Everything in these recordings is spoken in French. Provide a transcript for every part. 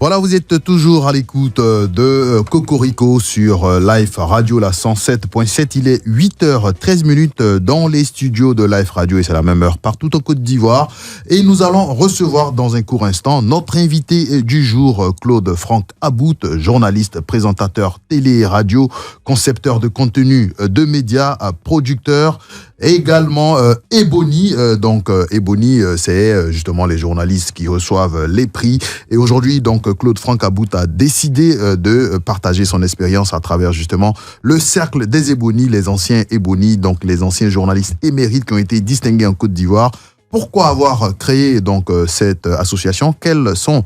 Voilà, vous êtes toujours à l'écoute de Cocorico sur Life Radio, la 107.7. Il est 8h13 dans les studios de Life Radio et c'est la même heure partout en Côte d'Ivoire. Et nous allons recevoir dans un court instant notre invité du jour, Claude Franck About, journaliste, présentateur télé et radio, concepteur de contenu de médias, producteur. Également Ebony, Ebony c'est justement les journalistes qui reçoivent les prix et aujourd'hui donc Claude Franck About a décidé de partager son expérience à travers justement le cercle des Ebony, les anciens Ebony, donc les anciens journalistes émérites qui ont été distingués en Côte d'Ivoire. Pourquoi avoir créé donc cette association? Quels sont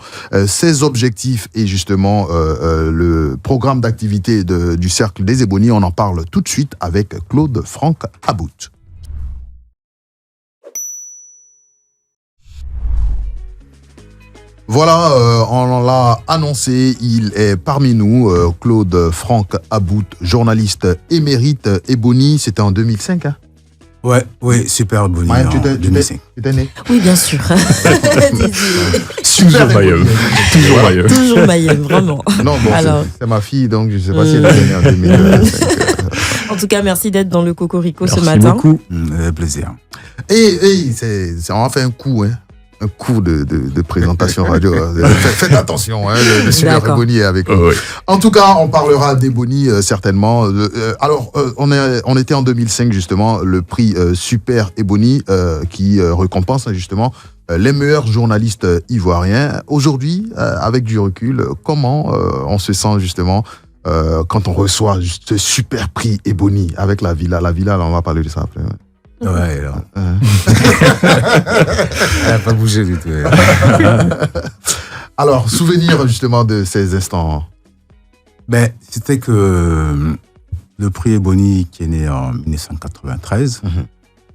ses objectifs et justement le programme d'activité du cercle des Ebony? On en parle tout de suite avec Claude Franck About. Voilà, on l'a annoncé, il est parmi nous, Claude Franck About, journaliste émérite Ebony, c'était en 2005, hein? Oui, super Ebony, Ouais, en 2005. Tu étais né? Oui, bien sûr. Toujours Mayem. Toujours Mayem. Toujours Mayem, vraiment. Non, bon, Alors... c'est ma fille, donc je ne sais pas si elle est née en 2005. En tout cas, merci d'être dans le Cocorico ce Merci matin. beaucoup. Plaisir. Et on a fait un coup, hein. Un coup de présentation radio. Faites attention, hein, le super D'accord. Ebony est avec nous. Oui. En tout cas, on parlera d'Ebony certainement. Alors, on était en 2005 justement, le prix Super Ebony qui récompense justement les meilleurs journalistes ivoiriens. Aujourd'hui, avec du recul, comment on se sent justement quand on reçoit ce super prix Ebony avec la Villa. La Villa, là, on va parler de ça après. Ouais. Ouais, alors. Elle n'a pas bougé du tout. Alors, souvenir justement de ces instants. C'était que le prix Ebony, qui est né en 1993,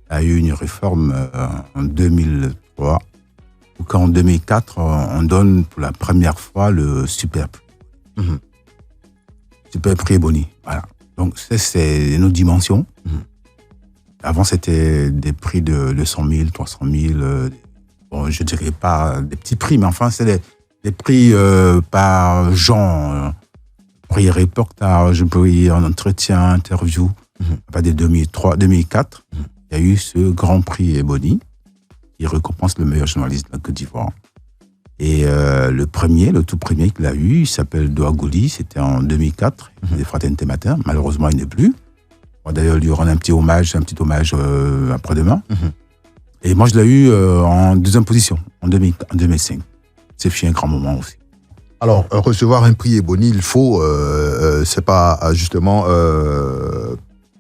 a eu une réforme en 2003, où qu'en 2004, on donne pour la première fois le super prix. Super prix Ebony. Voilà. Donc, c'est une autre dimension. Avant, c'était des prix de 200 000, 300 000. Bon, je dirais pas des petits prix, mais enfin, c'est des prix par genre. Prix reportage, prix en entretien, interview. À partir de 2003, 2004, il y a eu ce grand prix Ebony qui récompense le meilleur journaliste de la Côte d'Ivoire. Et le tout premier qu'il a eu, il s'appelle Douagouli, c'était en 2004, des Fraternité Matin. Malheureusement, il n'est plus. On va d'ailleurs lui rendre un petit hommage après-demain. Et moi, je l'ai eu en deuxième position, en 2005. C'est un grand moment aussi. Alors, recevoir un prix Ebony, il faut, c'est pas justement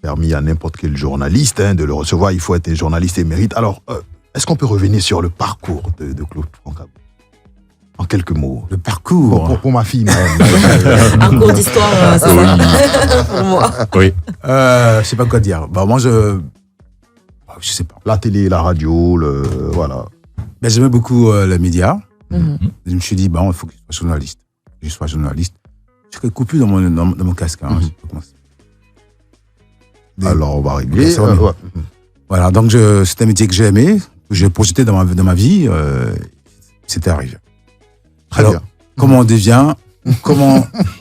permis à n'importe quel journaliste de le recevoir, il faut être un journaliste émérite. Alors, est-ce qu'on peut revenir sur le parcours de Claude Franck About? En quelques mots. Le parcours. Pour ma fille, Un cours d'histoire, c'est ça pour moi. Oui. Je sais pas quoi dire. Moi, je sais pas. La télé, la radio, voilà. J'aimais beaucoup les médias. Je me suis dit, il faut que je sois journaliste. Je serais coupé dans mon casque. Alors, on va régler. Voilà, donc c'était un métier que j'ai aimé, que j'ai projeté dans ma vie. C'était arrivé. Très Alors, bien. comment on devient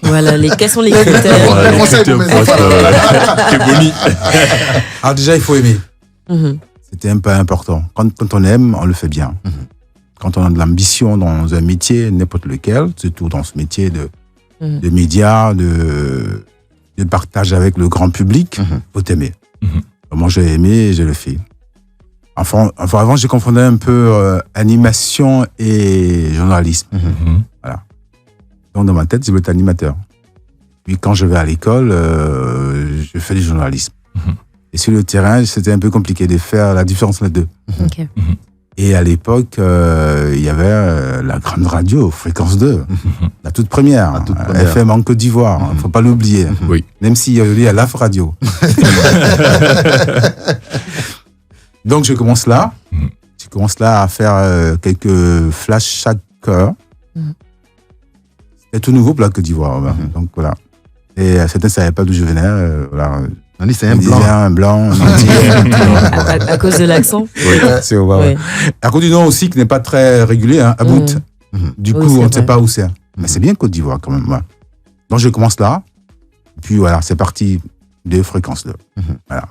Voilà, quels sont les critères? Voilà, les critères pour être Ebony. Alors déjà, il faut aimer. C'était un peu important. Quand on aime, on le fait bien. Quand on a de l'ambition dans un métier, n'importe lequel, surtout dans ce métier de médias, de partage avec le grand public, il faut aimer. Moi, j'ai aimé et je le fais. Enfin, avant, je confondais un peu animation et journalisme. Voilà. Donc, dans ma tête, je voulais être animateur. Puis, quand je vais à l'école, je fais du journalisme. Et sur le terrain, c'était un peu compliqué de faire la différence entre les deux. Okay. Et à l'époque, il y avait la grande radio, Fréquence 2, la toute première, FM en Côte d'Ivoire, il ne faut pas l'oublier. Oui. Même s'il y a l'AF Radio. Donc, je commence là. Je commence là à faire quelques flashs chaque heure. C'était tout nouveau pour la Côte d'Ivoire. Donc, voilà. Et certains ne savaient pas d'où je venais. Voilà. On dit c'est un blanc. Un blanc. À cause de l'accent. Oui, c'est vrai. Oui. À cause du nom aussi qui n'est pas très régulier, About. Du coup, on ne sait pas où c'est. Mais c'est bien Côte d'Ivoire quand même. Ouais. Donc je commence là. Puis voilà, c'est parti de fréquence 2. Voilà.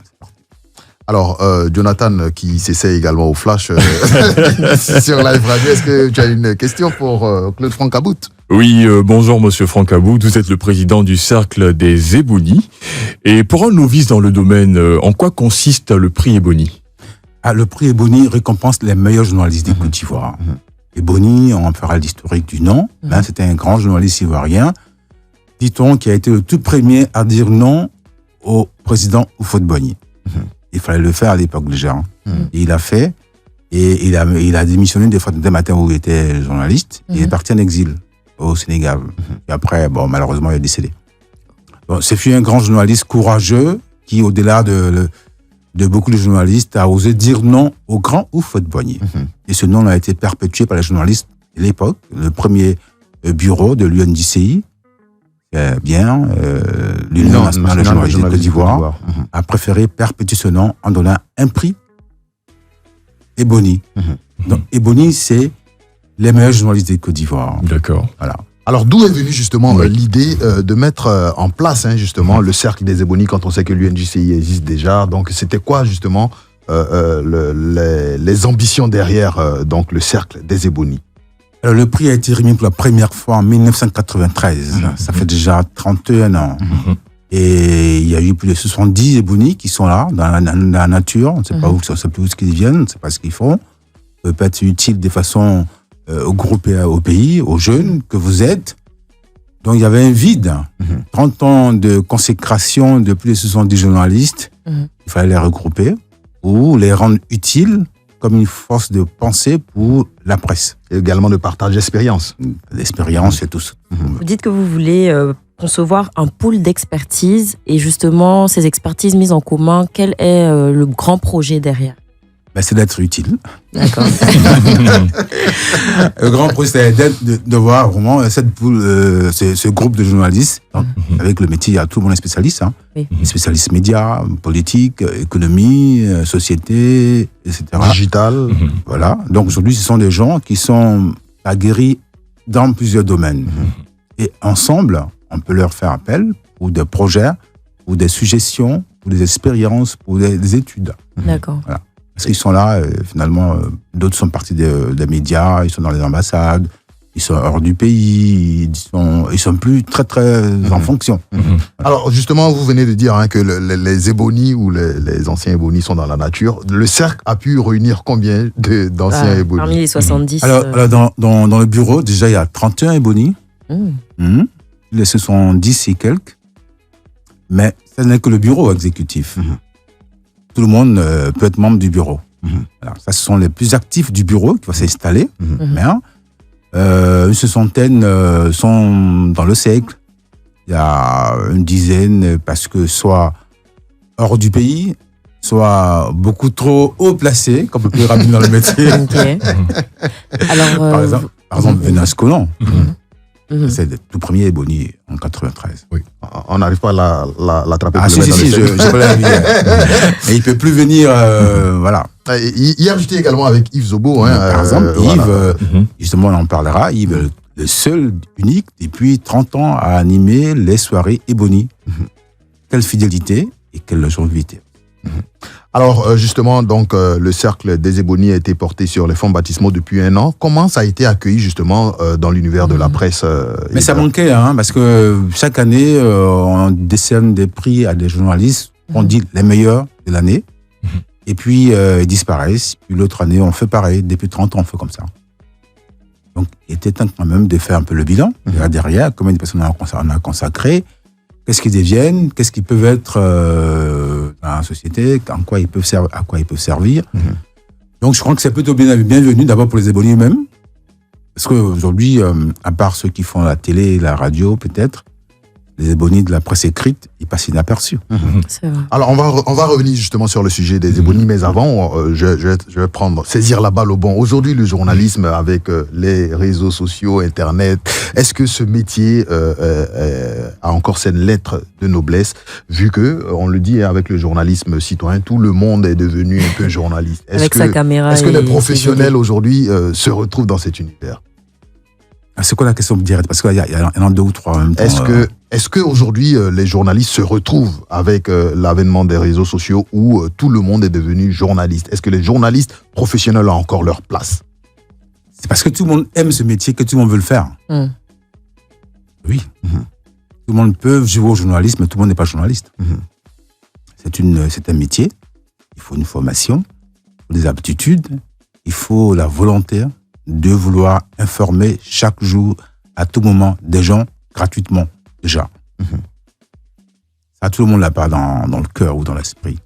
Alors, Jonathan, qui s'essaie également au flash sur Live Radio, est-ce que tu as une question pour Claude Francabout? Oui, bonjour Monsieur Francabout, vous êtes le président du Cercle des Ebony. Et pour un novice dans le domaine, en quoi consiste le prix Ebony? Le prix Ebony récompense les meilleurs journalistes des Côte d'Ivoire. Ebony, on fera l'historique du nom. C'était un grand journaliste ivoirien, dit-on, qui a été le tout premier à dire non au président Houphouët-Boigny. Il fallait le faire à l'époque déjà. Et il a fait. Et il a démissionné des matins où il était journaliste. Il est parti en exil au Sénégal. Et après, bon, malheureusement, il est décédé. Bon, c'est fut un grand journaliste courageux qui, au-delà de beaucoup de journalistes, a osé dire non au grand Houphouët-Boigny. Et ce non a été perpétué par les journalistes de l'époque. Le premier bureau de l'UNDCI, l'Union nationale des journalistes de Côte d'Ivoire, a préféré perpétuer ce nom en donnant un prix Ebony. Donc Ebony, c'est les meilleurs journalistes de Côte d'Ivoire. D'accord. Voilà. Alors, d'où est venue justement l'idée de mettre en place justement le Cercle des Ebony quand on sait que l'UNJCI existe déjà? Donc, c'était quoi justement les ambitions derrière donc le Cercle des Ebony? Alors, le prix a été remis pour la première fois en 1993. Ça fait déjà 31 ans. Et il y a eu plus de 70 Ebony qui sont là, dans la nature. On ne sait pas où, on ne sait plus où ils viennent, on ne sait pas ce qu'ils font. Ça peut être utile de façon au groupe et au pays, aux jeunes que vous êtes. Donc, il y avait un vide. 30 ans de consécration de plus de 70 journalistes. Il fallait les regrouper ou les rendre utiles comme une force de pensée pour la presse. Et également de partage d'expérience. L'expérience et tout ça. Vous dites que vous voulez concevoir un pool d'expertise et justement, ces expertises mises en commun, quel est le grand projet derrière? C'est d'être utile. D'accord. Le grand projet, c'est de voir vraiment cette poule, ce groupe de journalistes. Donc, avec le métier, il y a tout le monde est spécialiste. Oui. Les spécialistes médias, politique, économie, société, etc. Digital. Voilà. Donc aujourd'hui, ce sont des gens qui sont aguerris dans plusieurs domaines. Et ensemble, on peut leur faire appel pour des projets, pour des suggestions, pour des expériences, pour des études. D'accord. Voilà. Parce qu'ils sont là, finalement, d'autres sont partis des médias, ils sont dans les ambassades, ils sont hors du pays, ils sont plus très, très en fonction. Alors, justement, vous venez de dire que les Ebony ou les anciens Ebony sont dans la nature. Le cercle a pu réunir combien d'anciens Ebony? Parmi les 70. Alors dans le bureau, déjà, il y a 31 Ebony. Ce sont 10 et quelques. Mais ce n'est que le bureau exécutif. Tout le monde peut être membre du bureau. Alors, ça, ce sont les plus actifs du bureau qui vont s'installer. Une soixantaine sont dans le cercle. Il y a une dizaine parce que soit hors du pays, soit beaucoup trop haut placés, comme on peut ramener dans le métier. Alors, par exemple, Venas Colon. C'est le tout premier Ebony en 93. Oui. On n'arrive pas à l'attraper. Si, je peux l'inviter. Mais il ne peut plus venir, voilà. Hier, j'étais également avec Yves Zobo. Par exemple, Yves, justement, on en parlera. Yves, le seul, unique, depuis 30 ans, à animer les soirées Ebony. Quelle fidélité et quelle longévité. Alors justement, donc le cercle des Ebony a été porté sur les fonds baptismaux depuis 1 an. Comment ça a été accueilli justement dans l'univers de la presse? Mais ça manquait, parce que chaque année, on décerne des prix à des journalistes, on dit les meilleurs de l'année, et puis ils disparaissent. Puis l'autre année, on fait pareil. Depuis 30 ans, on fait comme ça. Donc, il était temps quand même de faire un peu le bilan. Derrière, combien de personnes on a consacré? Qu'est-ce qu'ils deviennent? Qu'est-ce qu'ils peuvent être dans la société? À quoi ils peuvent servir? Donc, je crois que c'est plutôt bienvenu d'abord pour les Ebony eux-mêmes. Parce qu'aujourd'hui, à part ceux qui font la télé, la radio, peut-être, les Ebony de la presse écrite, ils passent inaperçus. C'est vrai. Alors, on va revenir justement sur le sujet des Ebony, mais avant, je vais saisir la balle au bon. Aujourd'hui, le journalisme avec les réseaux sociaux, Internet, est-ce que ce métier a encore cette lettre de noblesse, vu que, on le dit avec le journalisme citoyen, tout le monde est devenu un peu journaliste. Avec sa caméra. Est-ce que les professionnels aujourd'hui se retrouvent dans cet univers? C'est quoi la question directe? Parce qu'il y en a deux ou trois en même temps. Est-ce que aujourd'hui les journalistes se retrouvent avec l'avènement des réseaux sociaux où tout le monde est devenu journaliste? Est-ce que les journalistes professionnels ont encore leur place? C'est parce que tout le monde aime ce métier que tout le monde veut le faire. Oui. Tout le monde peut jouer au journalisme, mais tout le monde n'est pas journaliste. C'est un métier. Il faut une formation, il faut des aptitudes, il faut la volonté de vouloir informer chaque jour, à tout moment, des gens gratuitement, déjà. Ça, tout le monde l'a pas dans le cœur ou dans l'esprit.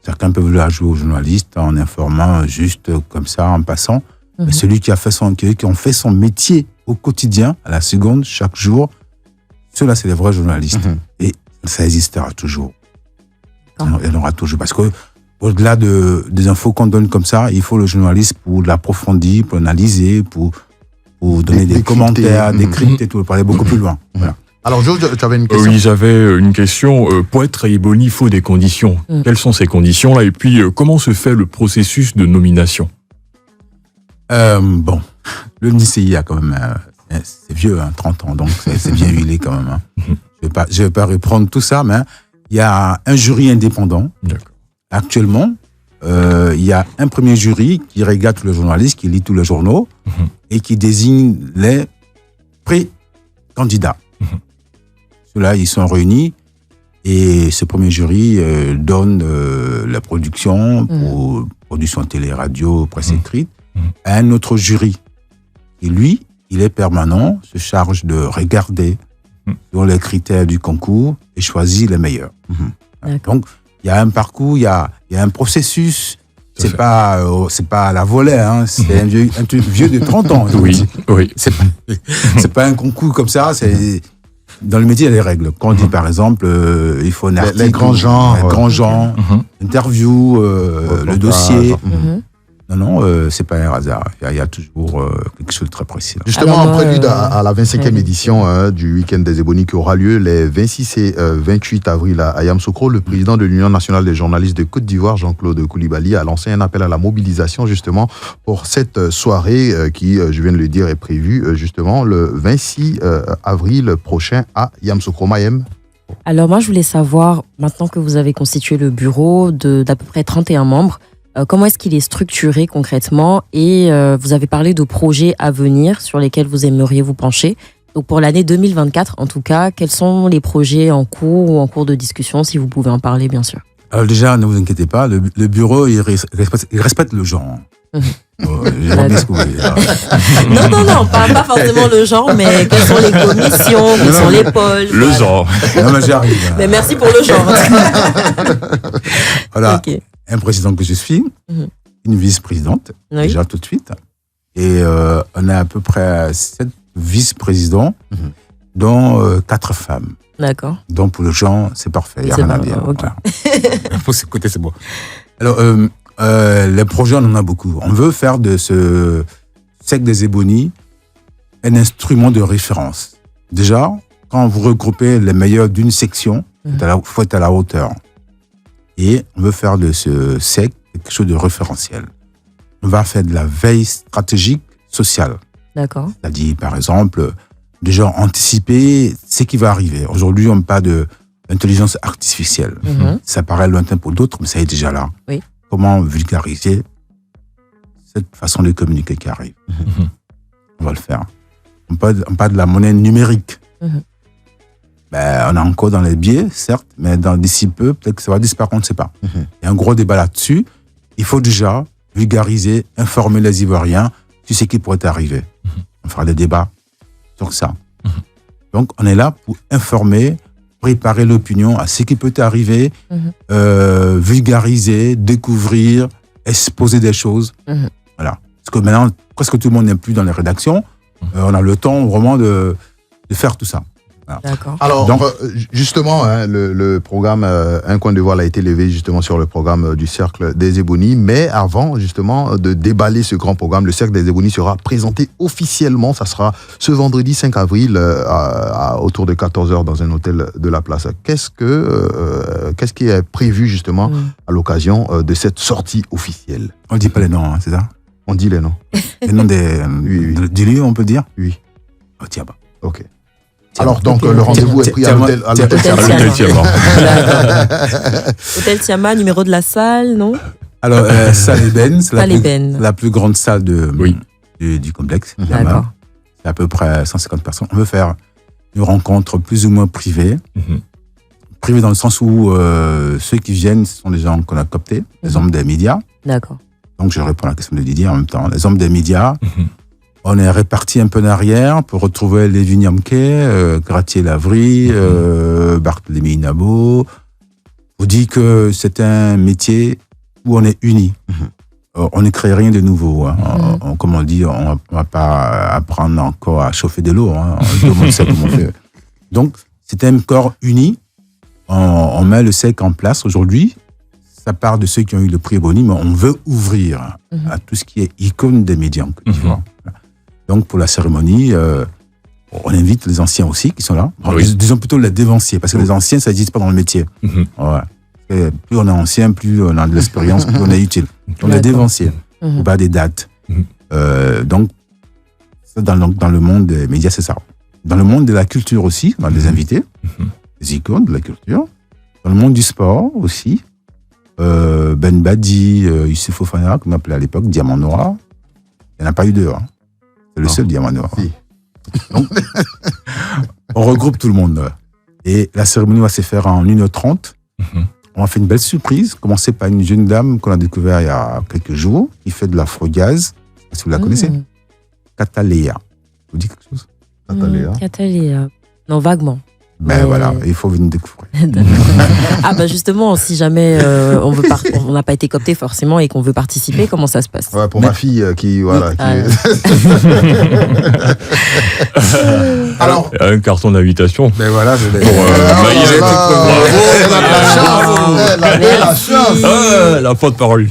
Certains peuvent vouloir jouer au journaliste en informant juste comme ça, en passant. Mais celui qui ont fait son métier au quotidien, à la seconde, chaque jour, ceux-là, c'est les vrais journalistes. Et ça existera toujours. Il y en aura toujours. Parce que au-delà des infos qu'on donne comme ça, il faut le journaliste pour l'approfondir, pour l'analyser, pour donner des commentaires, décrypter, tout, pour aller beaucoup plus loin. Voilà. Alors, Georges, tu avais une question? Oui, j'avais une question. Pour être Ebony, il faut des conditions. Quelles sont ces conditions-là? Et puis, comment se fait le processus de nomination? Bon, le NICI a quand même... c'est vieux, 30 ans, donc c'est bien huilé quand même. Je vais pas reprendre tout ça, mais il y a un jury indépendant. D'accord. Actuellement, il y a un premier jury qui regarde tous les journalistes, qui lit tous les journaux et qui désigne les pré-candidats. Ceux-là, ils sont réunis et ce premier jury donne la production pour production télé, radio, presse écrite à un autre jury. Et lui, il est permanent, se charge de regarder sur les critères du concours et choisir les meilleurs. Donc, il y a un parcours, il y a un processus. C'est pas à la volée, hein. C'est un vieux de 30 ans. Oui. C'est pas un concours comme ça. Dans le métier, il y a des règles. Quand on dit, par exemple, il faut un article, les grands genres, interview, le dossier. Non, c'est pas un hasard. Il y a toujours quelque chose de très précis. Là. Justement, en prélude à la 25e édition du Week-end des Ebonies qui aura lieu les 26 et 28 avril à Yamoussoukro, le président de l'Union nationale des journalistes de Côte d'Ivoire, Jean-Claude Koulibaly, a lancé un appel à la mobilisation justement pour cette soirée qui, je viens de le dire, est prévue justement le 26 avril prochain à Yamoussoukro. Mayem. Alors moi, je voulais savoir, maintenant que vous avez constitué le bureau d'à peu près 31 membres, comment est-ce qu'il est structuré concrètement? Et vous avez parlé de projets à venir sur lesquels vous aimeriez vous pencher. Donc pour l'année 2024, en tout cas, quels sont les projets en cours ou en cours de discussion, si vous pouvez en parler, bien sûr? Alors déjà, ne vous inquiétez pas, le bureau, il respecte le genre. Non, pas forcément le genre, mais quelles sont les commissions, quels sont les pôles? Le genre. Non, mais j'arrive. Mais merci pour le genre. Voilà. Okay. Un président que je suis, une vice-présidente, déjà tout de suite. Et on a à peu près 7 vice-présidents, dont 4 femmes. D'accord. Donc pour le genre, c'est parfait, il n'y a rien à dire. Okay. Voilà. Pour ce côté, c'est bon. Alors, les projets, on en a beaucoup. On veut faire de ce cercle des Ebonies un instrument de référence. Déjà, quand vous regroupez les meilleurs d'une section, il faut être à la hauteur. Et on veut faire de ce cercle quelque chose de référentiel. On va faire de la veille stratégique sociale. D'accord. C'est-à-dire, par exemple, déjà anticiper ce qui va arriver. Aujourd'hui, on parle d'intelligence artificielle. Ça paraît lointain pour d'autres, mais ça est déjà là. Oui. Comment vulgariser cette façon de communiquer qui arrive. On va le faire. On parle de la monnaie numérique. Ben, on est encore dans les biais, certes, mais d'ici peu, peut-être que ça va disparaître, on ne sait pas. Il y a un gros débat là-dessus. Il faut déjà vulgariser, informer les Ivoiriens sur ce qui pourrait arriver. On fera des débats sur ça. Donc, on est là pour informer, préparer l'opinion à ce qui peut arriver, vulgariser, découvrir, exposer des choses. Voilà. Parce que maintenant, presque tout le monde n'est plus dans les rédactions. On a le temps vraiment de faire tout ça. Voilà. D'accord. Alors, donc, justement, le programme Un coin de voile a été levé justement sur le programme du Cercle des Ebonies. Mais avant, justement, de déballer ce grand programme, le Cercle des Ebonies sera présenté officiellement. Ça sera ce vendredi 5 avril autour de 14h dans un hôtel de la place. Qu'est-ce qui est prévu justement à l'occasion de cette sortie officielle? On ne dit pas les noms, hein, c'est ça? On dit les noms. Les noms du lieu, on peut dire? Oui. au Tiama. Ok. Alors, donc, le rendez-vous est pris à l'hôtel Tiama. À l'hôtel Tiama. Hôtel Tiama, numéro de la salle, non? Alors, Salle Eben, c'est Eben. la plus grande salle Oui. du complexe. D'accord. C'est à peu près 150 personnes. On veut faire une rencontre plus ou moins privée. Privée dans le sens où ceux qui viennent, ce sont des gens qu'on a cooptés, des hommes des médias. D'accord. Donc, je réponds à la question de Didier en même temps. Les hommes des médias, on est répartis un peu en arrière pour retrouver Lévi Niamke, Gratier-Lavry, Barthélémy Nabo. On dit que c'est un métier où on est unis. On ne crée rien de nouveau. Hein. Comme on dit, on ne va pas apprendre encore à chauffer de l'eau. Hein. Tout le monde sait comment on fait. Donc, c'est un corps uni. On met le SEC en place aujourd'hui. Ça part de ceux qui ont eu le prix Boni, mais on veut ouvrir à tout ce qui est icône des médias en Côte d'Ivoire. Donc, pour la cérémonie, on invite les anciens aussi qui sont là. Disons plutôt les dévanciers, parce que les anciens, ça n'existe pas dans le métier. Ouais. Et plus on est ancien, plus on a de l'expérience, plus on est utile. On est dévanciers, ou pas des dates. Donc, ça, dans le monde des médias, c'est ça. Dans le monde de la culture aussi, on a des invités, des icônes de la culture. Dans le monde du sport aussi, Ben Badi, Youssouf Fofana, qu'on appelait à l'époque Diamant Noir. Il n'y en a pas eu deux. Hein. C'est le seul Diamant Noir. Si. Donc, on regroupe tout le monde. Et la cérémonie va se faire en 1h30. On a fait une belle surprise, commencer par une jeune dame qu'on a découvert il y a quelques jours, qui fait de l'afro-jazz. Est-ce que vous la connaissez? Cataléa. Vous dit quelque chose? Cataléa. Non, vaguement. Ben voilà, il faut venir découvrir. Ah bah justement, si jamais on n'a pas été coopté forcément et qu'on veut participer, comment ça se passe? Ouais, pour ma fille qui voilà. Alors, un carton d'invitation. Ben voilà, je l'ai. Elle a la chance. La porte-parole.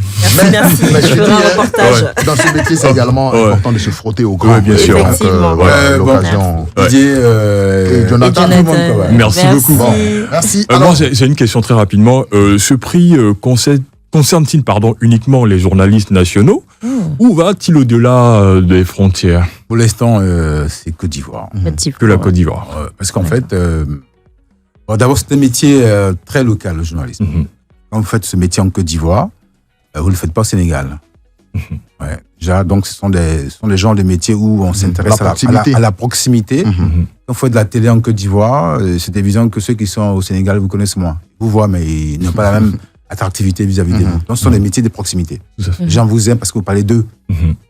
Merci. Je ferai un reportage. Dans ce métier, c'est également important de se frotter au corps. Oui, bien sûr. Effectivement. L'occasion. Didier et Jonathan, tout le monde, quand même. Merci beaucoup. Bon, merci. Moi, c'est une question très rapidement. Ce prix concerne-t-il uniquement les journalistes nationaux ou va-t-il au-delà des frontières? Pour l'instant, c'est Côte d'Ivoire. Que la Côte d'Ivoire. Parce qu'en fait, d'abord, c'est un métier très local, le journalisme. Quand vous faites ce métier en Côte d'Ivoire, vous ne le faites pas au Sénégal. Ouais. Déjà, donc, ce sont des genres de métiers où on s'intéresse à la proximité. Quand vous faites de la télé en Côte d'Ivoire, c'est évident que ceux qui sont au Sénégal vous connaissent moins. Ils vous voient, mais ils n'ont pas la même attractivité vis-à-vis de vous. Donc, ce sont des métiers de proximité. Les gens vous aiment parce que vous parlez d'eux.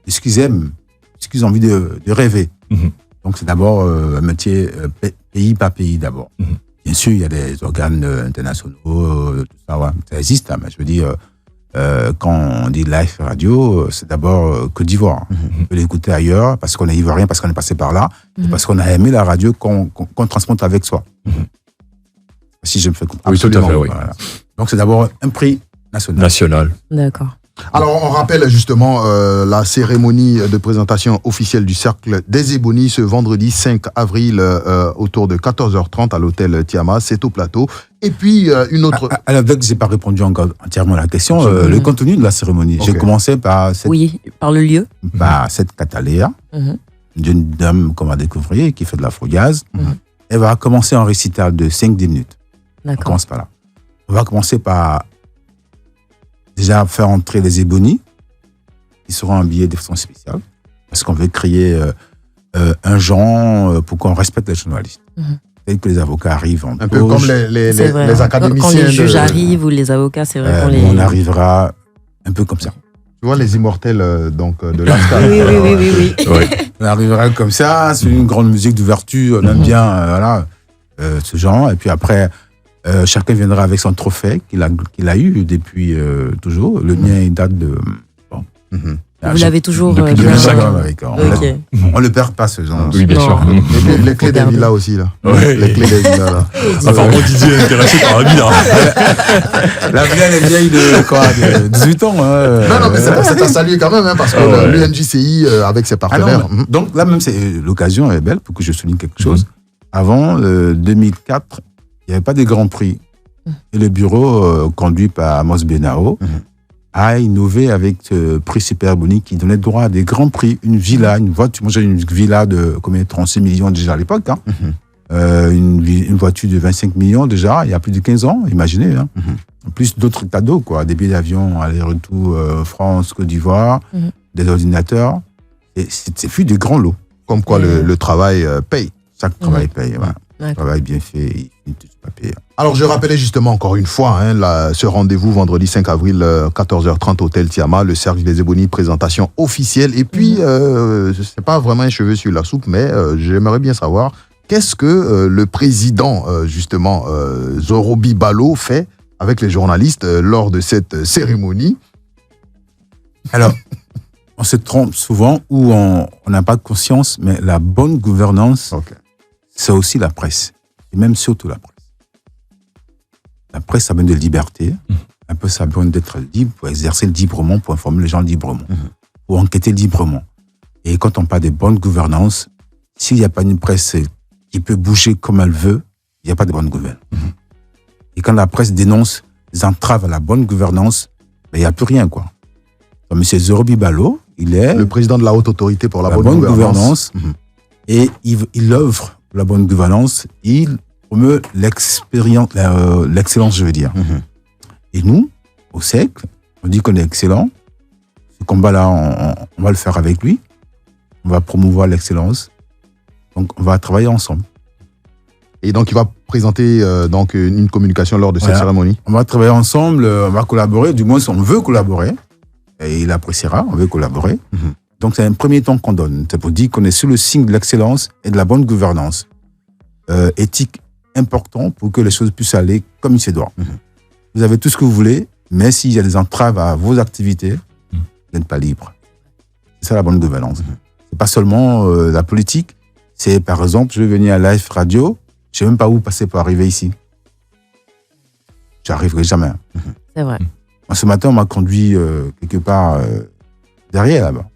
Ce qu'ils aiment, ce qu'ils ont envie de rêver. Donc, c'est d'abord un métier pays par pays, d'abord. Bien sûr, il y a des organes internationaux, tout ça, ouais, ça existe, hein, mais je veux dire, quand on dit live radio, c'est d'abord Côte d'Ivoire. On peut l'écouter ailleurs parce qu'on est ivoirien, parce qu'on est passé par là, et parce qu'on a aimé la radio qu'on transporte avec soi. Si je me fais comprendre. Oui, tout à fait, oui. Voilà. Donc, c'est d'abord un prix national. D'accord. Alors, on rappelle justement la cérémonie de présentation officielle du Cercle des Ébonies ce vendredi 5 avril autour de 14h30 à l'hôtel Tiama, c'est au plateau. Et puis, une autre... À la je n'ai pas répondu encore entièrement à la question. Le contenu de la cérémonie. Okay. J'ai commencé par par le lieu. Par cette Cataléa, une jeune dame qu'on va découvrir, qui fait de l'afro-jazz. Elle va commencer un récital de 5-10 minutes. D'accord. On commence par là. On va commencer par déjà faire entrer les ébonies, qui seront habillés de façon spéciale, parce qu'on veut créer un genre pour qu'on respecte les journalistes. Dès que les avocats arrivent en un peu comme les académiciens. Quand les juges arrivent ou les avocats, c'est vrai qu'on les... On arrivera un peu comme ça. Tu vois les immortels donc de l'Ascar. Oui. On arrivera comme ça, c'est une grande musique d'ouverture, on aime bien ce genre, et puis après... chacun viendra avec son trophée qu'il a eu depuis toujours. Le mien, il date de... Bon. Vous l'avez toujours... Depuis 2005. On ne le perd pas, ce genre. Oui, bien sûr. Les clés des villas aussi, là. Ouais. Les clés des villas, là. Apparemment, Didier est intéressé par la villa. La villa, elle est vieille de 18 ans. Non, mais c'est à saluer quand même, hein, parce que l'UNJCI, avec ses partenaires... Donc là, même, l'occasion est belle pour que je souligne quelque chose. Avant, 2004... il n'y avait pas de Grand Prix. Et le bureau, conduit par Amos Benao, a innové avec ce prix Super Boni qui donnait droit à des grands prix, une villa, une voiture. Moi, j'ai une villa de 36 millions déjà à l'époque. Hein. Une voiture de 25 millions déjà, il y a plus de 15 ans, imaginez. Hein. Plus d'autres cadeaux, quoi. Des billets d'avion, aller-retour France, Côte d'Ivoire, des ordinateurs. Et c'est fut des grands lots. Comme quoi le travail paye. Chaque travail paye, voilà. Le travail bien fait, il finit pas payer. Alors, je rappelais justement encore une fois ce rendez-vous vendredi 5 avril, 14h30, Hôtel Tiama, le Cercle des Ebonies, présentation officielle. Et puis, c'est pas vraiment un cheveu sur la soupe, mais j'aimerais bien savoir qu'est-ce que le président, justement, Zorobi Balo, fait avec les journalistes lors de cette cérémonie. Alors, on se trompe souvent ou on n'a pas conscience, mais la bonne gouvernance, c'est aussi la presse. Et même surtout la presse. La presse, ça a besoin de liberté. Un peu, ça a besoin d'être libre, pour exercer librement, pour informer les gens librement, pour enquêter librement. Et quand on parle de bonne gouvernance, s'il n'y a pas une presse qui peut bouger comme elle veut, il n'y a pas de bonne gouvernance. Et quand la presse dénonce les entraves à la bonne gouvernance, ben, il n'y a plus rien, quoi. Donc, M. Zorobi Balo, il est le président de la haute autorité pour la bonne gouvernance. Et il œuvre pour la bonne gouvernance, il promeut l'excellence, je veux dire. Et nous, au siècle, on dit qu'on est excellent. Ce combat-là, on va le faire avec lui. On va promouvoir l'excellence. Donc, on va travailler ensemble. Et donc, il va présenter donc une communication lors de cette cérémonie. On va travailler ensemble, on va collaborer. Du moins, on veut collaborer. Et il appréciera, on veut collaborer. Donc, c'est un premier temps qu'on donne. C'est pour dire qu'on est sous le signe de l'excellence et de la bonne gouvernance. Éthique important pour que les choses puissent aller comme il se doit. Vous avez tout ce que vous voulez, mais s'il y a des entraves à vos activités, vous n'êtes pas libre. C'est ça la bonne gouvernance. C'est pas seulement la politique. C'est, par exemple, je vais venir à Live Radio, je sais même pas où passer pour arriver ici. J'arriverai jamais. C'est vrai. Moi, ce matin, on m'a conduit quelque part derrière, là-bas.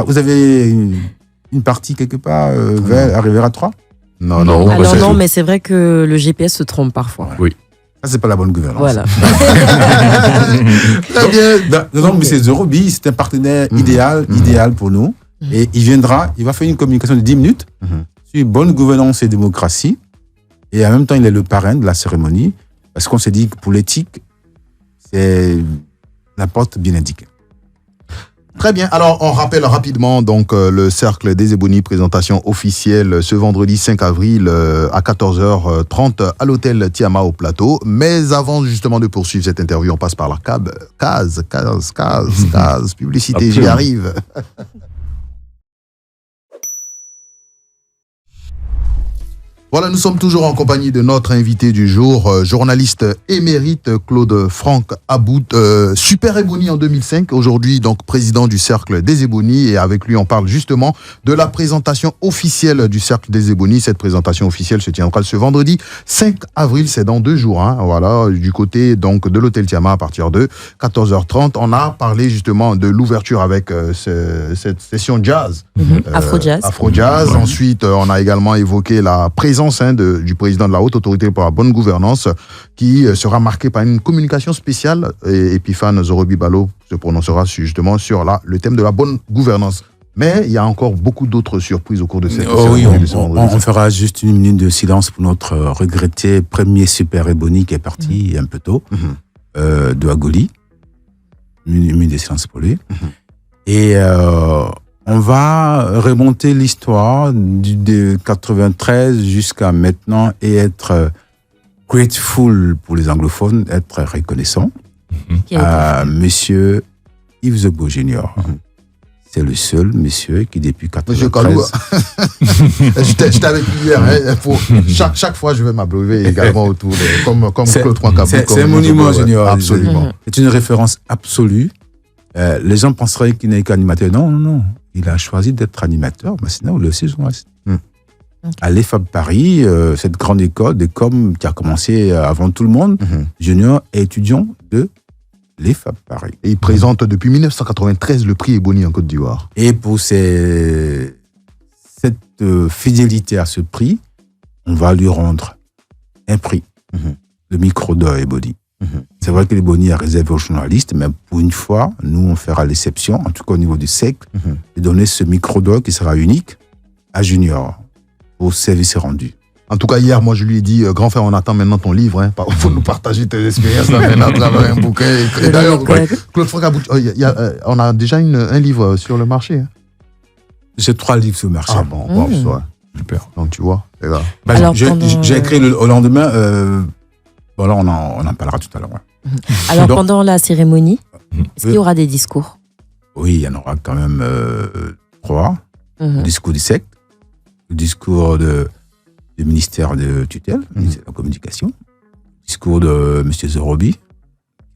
Vous avez une partie quelque part vers arriver à 3 ? Non. Alors non, mais c'est vrai que le GPS se trompe parfois. Oui. Ça, c'est pas la bonne gouvernance. Voilà. Très bien. Donc, M. Zorobi, c'est un partenaire idéal pour nous. Et il va faire une communication de 10 minutes sur bonne gouvernance et démocratie. Et en même temps, il est le parrain de la cérémonie. Parce qu'on s'est dit que pour l'éthique, c'est la porte bien indiquée. Très bien. Alors, on rappelle rapidement donc le Cercle des Ebonies, présentation officielle ce vendredi 5 avril à 14h30 à l'hôtel Tiama au Plateau. Mais avant justement de poursuivre cette interview, on passe par la case publicité. J'y arrive. Voilà, nous sommes toujours en compagnie de notre invité du jour, journaliste émérite Claude-Franck Aboud, super Ebony en 2005, aujourd'hui donc président du Cercle des Ebonies, et avec lui on parle justement de la présentation officielle du Cercle des Ebonies. Cette présentation officielle se tiendra ce vendredi 5 avril, c'est dans 2 jours, voilà, du côté donc de l'hôtel Tiama à partir de 14h30. On a parlé justement de l'ouverture avec cette session jazz, Afro-jazz. Ensuite, on a également évoqué la présence du président de la haute autorité pour la bonne gouvernance qui sera marquée par une communication spéciale, et Epiphane Zorobi Balo se prononcera justement sur le thème de la bonne gouvernance. Mais il y a encore beaucoup d'autres surprises au cours de cette cérémonie. On fera juste une minute de silence pour notre regretté premier super Ebony qui est parti un peu tôt, de Agoli. Une minute de silence pour lui. Et on va remonter l'histoire de 93 jusqu'à maintenant et être grateful pour les anglophones, être reconnaissant à monsieur Yves Zebo Junior. C'est le seul monsieur qui, depuis 93... Monsieur Kalou, j'étais avec lui hier. Chaque fois, je vais m'abreuver également autour de... Comme Claude-Franck Aboud. C'est un monument, Junior. Absolument. C'est une référence absolue. Les gens penseraient qu'il n'est qu'animateur. Non. Il a choisi d'être animateur, mais sinon, il est aussi journaliste. À l'EFAB Paris, cette grande école de com qui a commencé avant tout le monde, Junior est étudiant de l'EFAB Paris. Et il présente depuis 1993 le prix Ebony en Côte d'Ivoire. Et pour cette fidélité à ce prix, on va lui rendre un prix, le micro d'or Ebony. C'est vrai que les boni est réservé aux journalistes, mais pour une fois, nous, on fera l'exception, en tout cas au niveau du SEC, de donner ce micro-doc qui sera unique à Junior, au service rendu. En tout cas, hier, moi, je lui ai dit, grand frère, on attend maintenant ton livre. Il faut nous partager tes expériences là, maintenant, à travers un bouquin. Et d'ailleurs, Claude Francabou, on a déjà un livre sur le marché. Hein. J'ai 3 livres sur le marché. Ah bon, bon ouais. Super. Donc, tu vois, c'est là. Alors, j'ai écrit au lendemain. Bon, là, on en parlera tout à l'heure. Ouais. Alors, pendant la cérémonie, est-ce qu'il y aura des discours? Oui, il y en aura quand même 3. Le discours du SEC, le discours du ministère de tutelle, ministère de la communication, le discours de M. Zorobi,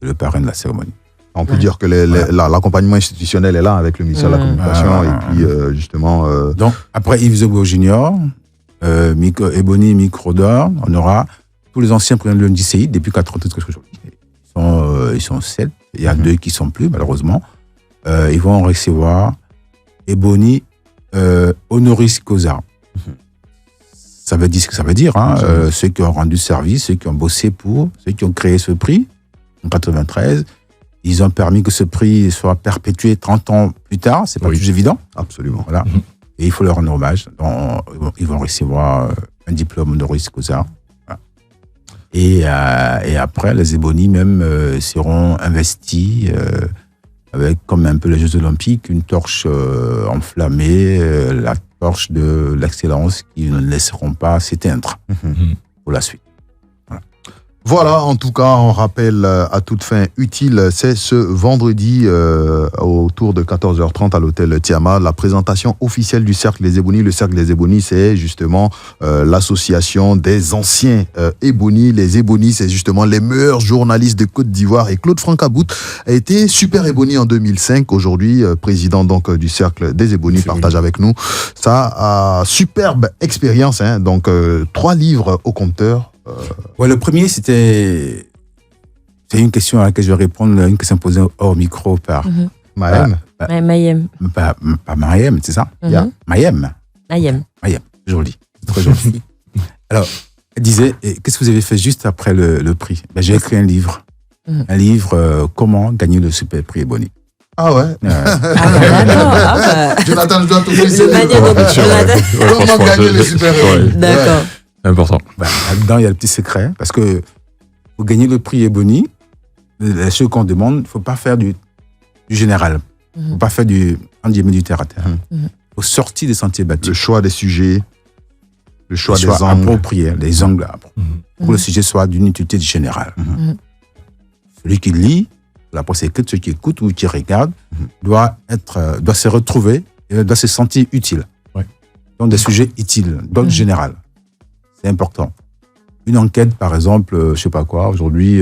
le parrain de la cérémonie. On peut dire que l'accompagnement institutionnel est là avec le ministère de la communication et puis justement... Donc, après Yves Zogo Junior, Ebony Microdor, on aura tous les anciens présidents de l'UNDCI depuis 1993 aujourd'hui. Ils sont 7. Il y a 2 qui ne sont plus, malheureusement. Ils vont recevoir Ebony honoris causa. Ça veut dire ce que ça veut dire. Hein. Ceux qui ont rendu service, ceux qui ont bossé pour, ceux qui ont créé ce prix en 1993. Ils ont permis que ce prix soit perpétué 30 ans plus tard. C'est pas toujours évident. Absolument. Voilà. Et il faut leur rendre hommage. Donc, ils vont recevoir un diplôme honoris causa. Voilà. Et après, les ébonies même seront investis avec, comme un peu les Jeux Olympiques, une torche enflammée, la torche de l'excellence qui ne laisseront pas s'éteindre pour la suite. Voilà, en tout cas, on rappelle à toute fin utile, c'est ce vendredi autour de 14h30 à l'hôtel Tiama, la présentation officielle du Cercle des Ébonies. Le Cercle des Ébonies, c'est justement l'association des anciens Ébonies. Les Ébonies, c'est justement les meilleurs journalistes de Côte d'Ivoire. Et Claude Francabout a été super Éboni en 2005. Aujourd'hui, président donc du Cercle des Ébonies, partage avec nous sa superbe expérience. Hein, donc, 3 livres au compteur. Ouais, le premier, c'est une question à laquelle je vais répondre, une question posée hors micro par Maëm. Maëm. Pas Maëm, c'est ça? Maëm. Maëm. Joli. C'est très joli. Alors, elle disait, qu'est-ce que vous avez fait juste après le prix? J'ai écrit un livre. Un livre, Comment gagner le super prix Ebony. Ah ouais. D'accord. Jonathan, je dois te féliciter. Comment gagner le super héros. D'accord. Important. Là-dedans, il y a le petit secret. Parce que pour gagner le prix Ebony, la chose qu'on demande, il ne faut pas faire du général. Il ne faut pas faire du terre à terre. Il faut sortir des sentiers battus. Le choix des sujets, le choix des angles. Appropriés, les angles pour que le sujet soit d'une utilité générale. Celui qui lit, la presse écrite, celui qui écoute ou qui regarde, doit se retrouver et doit se sentir utile. Donc des sujets utiles, d'ordre général. C'est important. Une enquête, par exemple, je ne sais pas quoi, aujourd'hui,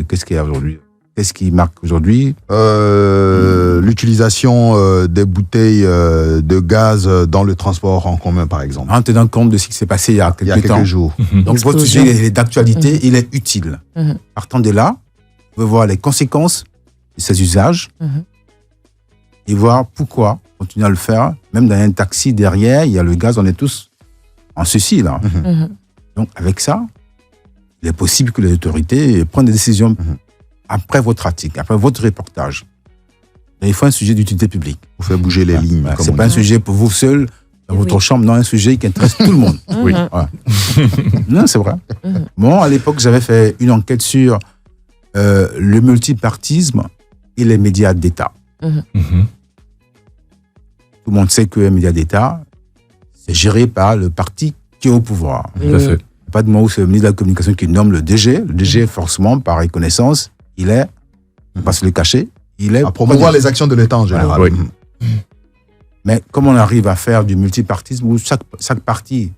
qu'est-ce qu'il y a aujourd'hui? Qu'est-ce qui marque aujourd'hui? L'utilisation des bouteilles de gaz dans le transport en commun, par exemple. En tenant compte de ce qui s'est passé il y a quelques jours. Donc, votre sujet il est d'actualité, il est utile. Partant de là, vous pouvez voir les conséquences de ces usages et voir pourquoi continuer à le faire. Même dans un taxi derrière, il y a le gaz, on est tous en ceci, là. Donc, avec ça, il est possible que les autorités prennent des décisions après votre article, après votre reportage. Et il faut un sujet d'utilité publique. Vous faites bouger les lignes. C'est pas un sujet pour vous seul, dans votre chambre, non, un sujet qui intéresse tout le monde. Non, c'est vrai. Bon, à l'époque, j'avais fait une enquête sur le multipartisme et les médias d'État. Tout le monde sait que les médias d'État, c'est géré par le parti qui est au pouvoir. Tout à fait. Pas de moment où c'est le ministre de la Communication qui nomme le DG. Le DG, forcément, par reconnaissance, il est, on ne va pas se le cacher, il est... À promouvoir les actions de l'État en général. Oui. Mais comment on arrive à faire du multipartisme où chaque parti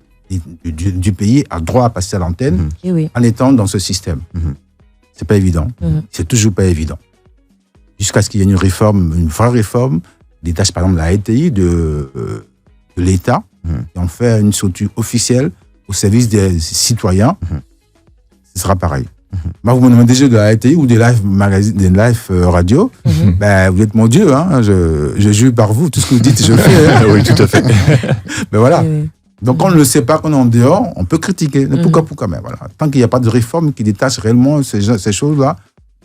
du pays a droit à passer à l'antenne en étant dans ce système? C'est pas évident. C'est toujours pas évident. Jusqu'à ce qu'il y ait une réforme, une vraie réforme, des tâches, par exemple, de la RTI, de l'État, et on fait une structure officielle au service des citoyens, ce sera pareil. Moi, vous me demandez déjà de la RTI ou des live magazines, des live radio, ben, vous êtes mon Dieu, hein, je jure par vous, tout ce que vous dites, je le fais. Hein. Oui, tout à fait. Ben voilà. Donc, quand on ne le sait pas, quand on est en dehors, on peut critiquer. Pourquoi, mais voilà. Tant qu'il n'y a pas de réforme qui détache réellement ces choses-là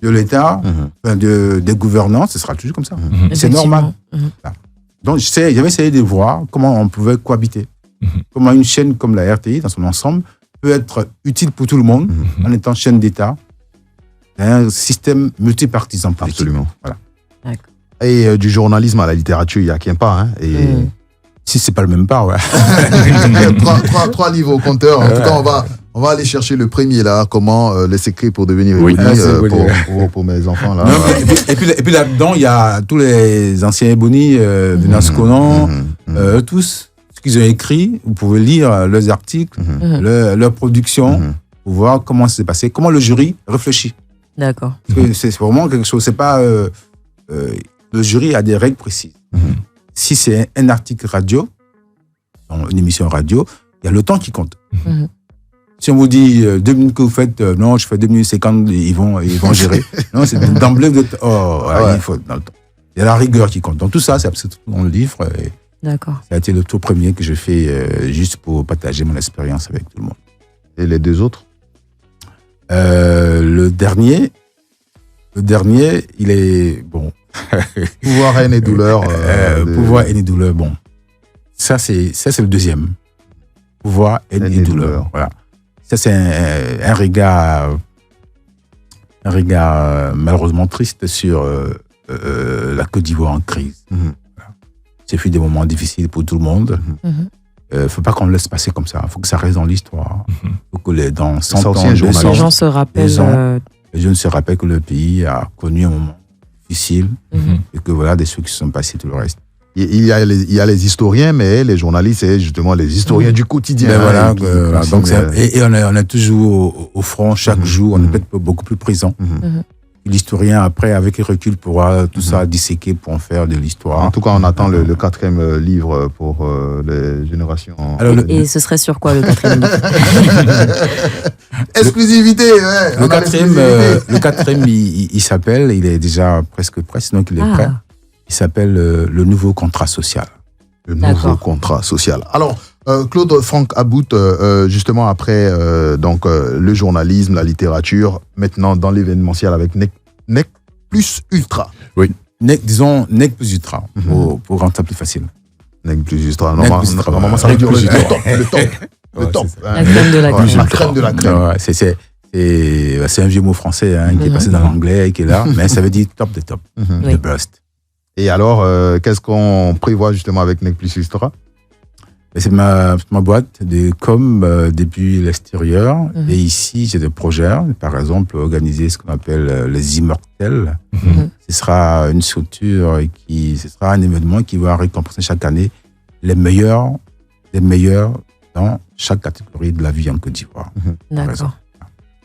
de l'État, des gouvernants, ce sera toujours comme ça. C'est Effectivement. normal. Donc, j'avais essayé de voir comment on pouvait cohabiter. Comment une chaîne comme la RTI, dans son ensemble, peut être utile pour tout le monde en étant chaîne d'État. Un système multipartisan politique. Absolument. Voilà. D'accord. Et du journalisme à la littérature, il n'y a qu'un pas. Hein, et Si c'est pas le même pas, ouais. trois livres au compteur. En tout cas, on va aller chercher le premier là. Comment les secrets pour devenir Oui. Ebony, Ebony, pour mes enfants là. Non, et puis là-dedans, il y a tous les anciens Ebony, Venance Conan, tous ce qu'ils ont écrit. Vous pouvez lire leurs articles, leur production, pour voir comment ça s'est passé, comment le jury réfléchit. D'accord. Parce que c'est vraiment quelque chose. C'est pas le jury a des règles précises. Si c'est un article radio, dans une émission radio, il y a le temps qui compte. Si on vous dit 2 minutes que vous faites, non, je fais 2 minutes 50, ils vont gérer. Non, c'est d'emblée il faut dans le temps. Il y a la rigueur qui compte. Donc tout ça, c'est absolument dans le livre. Et D'accord. ça a été le tout premier que je fais juste pour partager mon expérience avec tout le monde. Et les deux autres? Le dernier, il est bon. Pouvoir, haine et douleur. Pouvoir, haine et douleur, bon. Ça, c'est le deuxième. Pouvoir, haine et douleur. Voilà. Ça, c'est un regard malheureusement triste sur la Côte d'Ivoire en crise. Voilà. C'est fut des moments difficiles pour tout le monde. Faut pas qu'on le laisse passer comme ça. Il faut que ça reste dans l'histoire. Faut que dans 100 ans, Les gens se rappellent. Les jeunes se rappellent que le pays a connu un moment difficile et que voilà, des choses qui se sont passées, tout le reste. Il y a les historiens, mais les journalistes, c'est justement les historiens du quotidien. Ben voilà, donc et on est toujours au front chaque jour, on est peut-être beaucoup plus présent. L'historien, après, avec le recul, pourra tout ça disséquer pour en faire de l'histoire. En tout cas, on attend le 4e livre pour les générations. Alors, Et ce serait sur quoi le 4e livre? Exclusivité, ouais. Le 4e, il s'appelle, il est déjà presque prêt, donc il est prêt. Il s'appelle le nouveau contrat social. Le nouveau contrat social. Alors, Claude Franck About, justement après donc le journalisme, la littérature, maintenant dans l'événementiel avec NEC plus Ultra. Oui. Disons NEC plus Ultra, pour rendre ça plus facile. NEC plus Ultra. Normalement, ça veut dire le top. La crème de la crème. La crème de la crème. Ouais, c'est un vieux mot français qui est passé dans l'anglais et qui est là, mais ça veut dire top de top, le best. Et alors, qu'est-ce qu'on prévoit justement avec NEC plus Ultra? C'est ma boîte de com depuis l'extérieur. Et ici, j'ai des projets. Par exemple, organiser ce qu'on appelle les Immortels. Ce sera une structure ce sera un événement qui va récompenser chaque année les meilleurs dans chaque catégorie de la vie en Côte d'Ivoire. D'accord.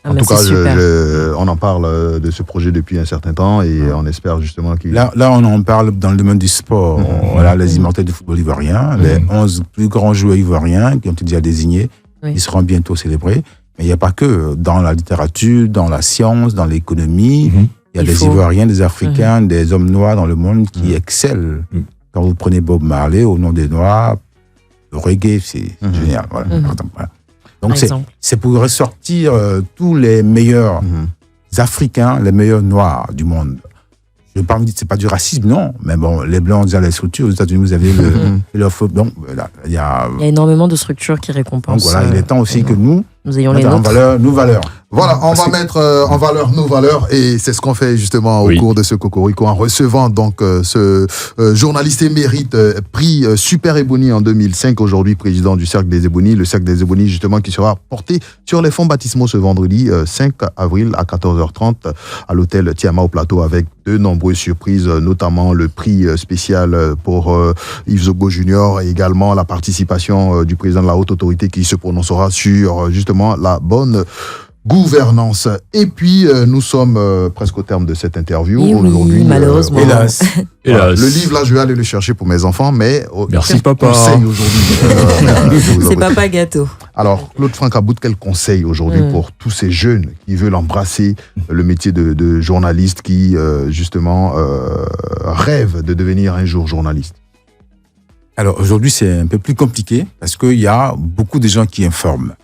En tout cas, on en parle de ce projet depuis un certain temps et on espère justement qu'il... Là, on en parle dans le domaine du sport. Voilà, les Immortels du football ivoirien, les 11 plus grands joueurs ivoiriens qui ont été déjà désignés, ils seront bientôt célébrés. Mais il n'y a pas que dans la littérature, dans la science, dans l'économie. Il y a des Ivoiriens, des Africains, des hommes noirs dans le monde qui excellent. Quand vous prenez Bob Marley, au nom des Noirs, le reggae, c'est génial. Voilà. Voilà. Donc, c'est pour ressortir tous les meilleurs Africains, les meilleurs Noirs du monde. Je ne veux pas me dire que ce n'est pas du racisme, non. Mais bon, les Blancs, déjà les structures, aux États-Unis, vous avez donc, voilà, il y a énormément de structures qui récompensent. Donc voilà, il est temps aussi que nous ayons les nôtres. Nos valeurs. Voilà, on va mettre en valeur nos valeurs et c'est ce qu'on fait justement au cours de ce Cocorico en recevant donc ce journaliste émérite prix Super Ebony en 2005, aujourd'hui président du Cercle des Ebony, le Cercle des Ebony justement qui sera porté sur les fonds baptismaux ce vendredi 5 avril à 14h30 à l'hôtel Tiama au Plateau avec de nombreuses surprises, notamment le prix spécial pour Yves Zogo Junior et également la participation du président de la haute autorité qui se prononcera sur justement la bonne gouvernance. Et puis, nous sommes presque au terme de cette interview. Aujourd'hui, malheureusement. Hélas. Voilà. Le livre, là, je vais aller le chercher pour mes enfants, mais merci quel papa. Conseil aujourd'hui c'est papa gâteau. Alors, Claude Franck About, quel conseil aujourd'hui pour tous ces jeunes qui veulent embrasser le métier de journaliste, qui justement rêvent de devenir un jour journaliste? Alors, aujourd'hui, c'est un peu plus compliqué parce qu'il y a beaucoup de gens qui informent.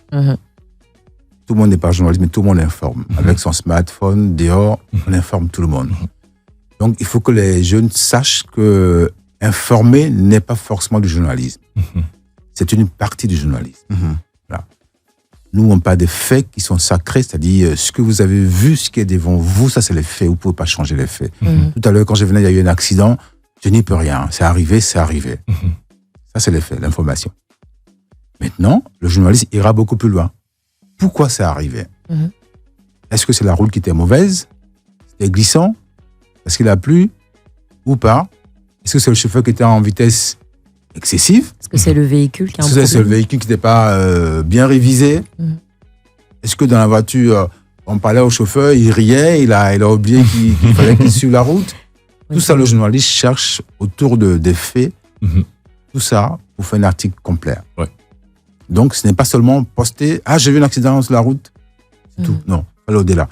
tout le monde n'est pas journaliste, mais tout le monde informe. Avec son smartphone, dehors, on informe tout le monde. Donc, il faut que les jeunes sachent que informer n'est pas forcément du journalisme. C'est une partie du journalisme. Voilà. Nous, on parle des faits qui sont sacrés, c'est-à-dire ce que vous avez vu, ce qui est devant vous, ça, c'est les faits. Vous ne pouvez pas changer les faits. Tout à l'heure, quand je venais, il y a eu un accident. Je n'y peux rien. C'est arrivé, c'est arrivé. Ça, c'est les faits, l'information. Maintenant, le journaliste ira beaucoup plus loin. Pourquoi c'est arrivé? Est-ce que c'est la route qui était mauvaise? C'était glissant? Est-ce qu'il a plu? Ou pas? Est-ce que c'est le chauffeur qui était en vitesse excessive? Est-ce que c'est le véhicule qui a un Est-ce que c'est le problème? véhicule qui n'était pas bien révisé? Est-ce que dans la voiture, on parlait au chauffeur, il riait, il a oublié qu'il fallait qu'il suive la route? Tout ça, le journaliste cherche autour des faits, tout ça, pour faire un article complet. Ouais. Donc, ce n'est pas seulement poster, j'ai vu un accident sur la route, c'est tout. Non, il faut aller au-delà.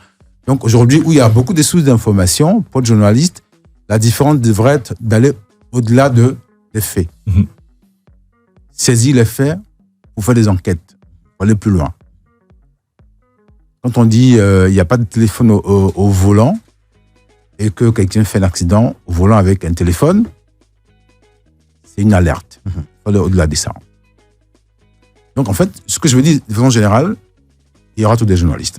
Donc, aujourd'hui, où il y a beaucoup de sources d'informations, pour le journaliste, la différence devrait être d'aller au-delà des faits. Saisir les faits pour faire des enquêtes, pour aller plus loin. Quand on dit il n'y a pas de téléphone au volant, et que quelqu'un fait un accident au volant avec un téléphone, c'est une alerte. Il faut aller au-delà de ça. Donc, en fait, ce que je veux dire, de façon générale, il y aura tous des journalistes.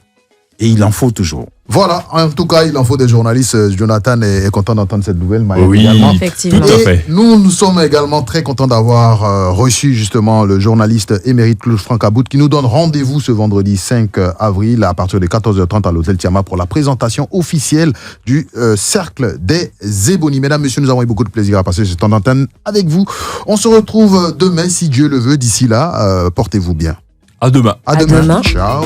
Et il en faut toujours. Voilà, en tout cas, il en faut des journalistes. Jonathan est content d'entendre cette nouvelle. Maëlle Oui, également. Effectivement. Tout à Et fait. nous sommes également très contents d'avoir reçu justement le journaliste émérite Claude Francabout qui nous donne rendez-vous ce vendredi 5 avril à partir de 14h30 à l'hôtel Tiama pour la présentation officielle du Cercle des Ébonies. Mesdames, messieurs, nous avons eu beaucoup de plaisir à passer ce temps d'antenne avec vous. On se retrouve demain si Dieu le veut. D'ici là, portez-vous bien. À demain. À À demain. demain. Ciao.